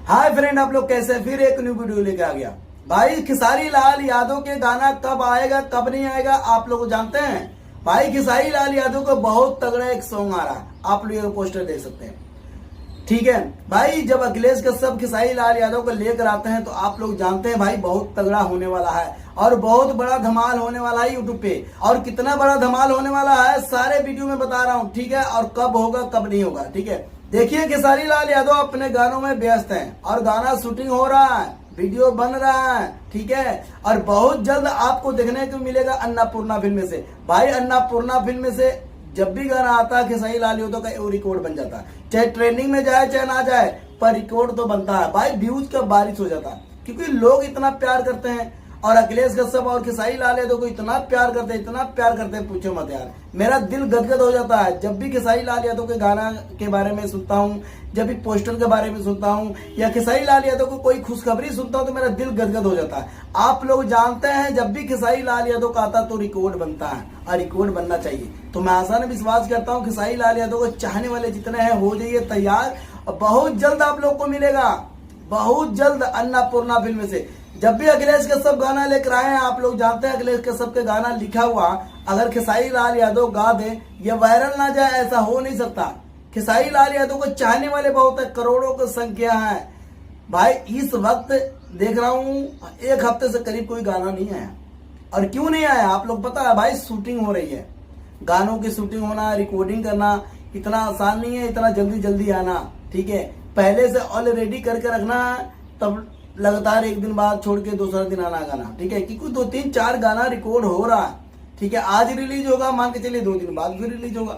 Hi friend, आप लोग कैसे? फिर एक न्यू वीडियो लेके आ गया। भाई खेसारी लाल यादव के गाना कब आएगा कब नहीं आएगा आप लोग जानते हैं? भाई खेसारी लाल यादव का बहुत तगड़ा एक सॉन्ग आ रहा है, आप लोग ये पोस्टर देख सकते हैं। ठीक है भाई, जब अखिलेश कश्यप खेसारी लाल यादव को लेकर आते हैं तो आप लोग जानते हैं भाई बहुत तगड़ा होने वाला है और बहुत बड़ा धमाल होने वाला है यूट्यूब पे। और कितना बड़ा धमाल होने वाला है सारे वीडियो में बता रहा हूँ, ठीक है? और कब होगा कब नहीं होगा, ठीक है? देखिए खेसारी लाल यादव अपने गानों में व्यस्त हैं और गाना शूटिंग हो रहा है, वीडियो बन रहा है, ठीक है? और बहुत जल्द आपको देखने को मिलेगा अन्नपूर्णा फिल्म में से। भाई अन्नपूर्णा फिल्म में से जब भी गाना आता है खेसारी लाल यादव का वो रिकॉर्ड बन जाता है, चाहे ट्रेंडिंग में जाए चाहे ना जाए, पर रिकॉर्ड तो बनता है भाई। व्यूज का बारिश हो जाता है क्योंकि लोग इतना प्यार करते हैं और अखिलेश कश्यप और खेसारी लाल यादव को इतना प्यार करते हैं, पूछो मत यार। मेरा दिल गदगद हो जाता है जब भी खेसारी लाल यादव के गाना के बारे में सुनता हूँ, जब भी पोस्टर के बारे में सुनता हूँ या खेसारी लाल यादव को कोई खुशखबरी सुनता हूँ तो मेरा दिल गदगद हो जाता है। आप लोग जानते हैं जब भी खेसारी लाल यादव का आता तो रिकॉर्ड बनता है और रिकॉर्ड बनना चाहिए। तो मैं आसान विश्वास करता हूँ खेसारी लाल यादव को चाहने वाले जितने हैं हो जाइए तैयार, बहुत जल्द आप लोग को मिलेगा, बहुत जल्द अन्नपूर्णा फिल्म से। जब भी अखिलेश कश्यप गाना लेकर आए हैं, आप लोग जानते हैं अखिलेश कश्यप के गाना लिखा हुआ अगर खेसारी लाल यादव गा दे ये वायरल ना जाए, ऐसा हो नहीं सकता। खेसारी लाल यादव को चाहने वाले बहुत है, करोड़ों की संख्या है भाई। इस वक्त देख रहा हूँ एक हफ्ते से करीब कोई गाना नहीं आया। और क्यों नहीं आया आप लोग पता है? भाई शूटिंग हो रही है, गानों की शूटिंग होना, रिकॉर्डिंग करना इतना आसान नहीं है, इतना जल्दी जल्दी आना, ठीक है? पहले से ऑलरेडी करके रखना, तब लगातार एक दिन बाद छोड़ के दूसरा दिन आना गाना, ठीक है? क्योंकि 2-3-4 गाना रिकॉर्ड हो रहा है, ठीक है? आज रिलीज होगा, मान के चलिए 2 दिन बाद फिर रिलीज होगा,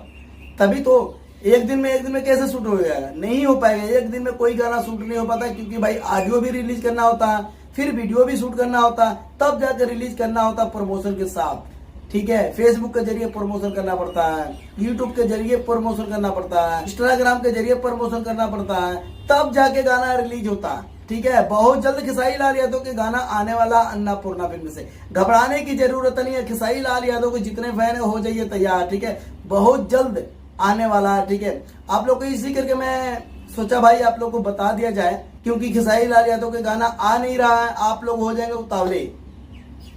तभी तो एक दिन में कैसे शूट हो जाएगा? नहीं हो पाएगा। एक दिन में कोई गाना शूट नहीं हो पाता क्योंकि भाई ऑडियो भी रिलीज करना होता है, फिर वीडियो भी शूट करना होता है, तब जाकर रिलीज करना होता है प्रमोशन के साथ, ठीक है? फेसबुक के जरिए प्रमोशन करना पड़ता है, यूट्यूब के जरिए प्रमोशन करना पड़ता है, इंस्टाग्राम के जरिए प्रमोशन करना पड़ता है, तब जाके गाना रिलीज होता है, ठीक है? बहुत जल्द खेसारी लाल यादव के गाना आने वाला अन्नपूर्णा फिल्म से। घबराने की जरूरत नहीं है, खेसारी लाल यादव के जितने फैन हो जाइए तैयार, ठीक है? बहुत जल्द आने वाला है, ठीक है? आप लोग को इसी करके मैं सोचा भाई आप लोग को बता दिया जाए, क्योंकि खेसारी लाल यादव के गाना आ नहीं रहा है, आप लोग हो जाएंगे उतावले,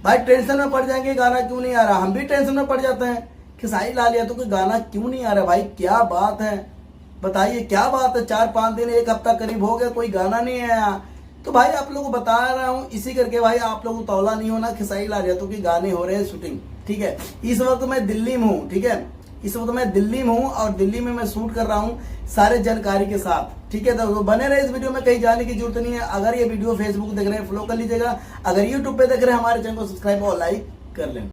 भाई टेंशन में पड़ जाएंगे गाना क्यों नहीं आ रहा। हम भी टेंशन में पड़ जाते हैं खेसारी लाल यादव के गाना क्यों नहीं आ रहा। भाई क्या बात है, बताइए क्या बात है? 4-5 दिन, एक हफ्ता करीब हो गया कोई गाना नहीं आया। तो भाई आप लोगों को बता रहा हूँ इसी करके भाई आप लोग उतावला नहीं होना। खेसारी लाल यादव के गाने हो रहे हैं शूटिंग, ठीक है? इस वक्त मैं दिल्ली में हूँ, ठीक है? इस वक्त मैं दिल्ली में हूँ और दिल्ली में मैं शूट कर रहा हूँ सारे जानकारी के साथ, ठीक है? तो बने रहे इस वीडियो में, कहीं जाने की जरूरत नहीं है। अगर ये वीडियो फेसबुक देख रहे हैं फॉलो कर लीजिएगा, अगर यूट्यूब पे देख रहे हैं हमारे चैनल को सब्सक्राइब और लाइक कर लें।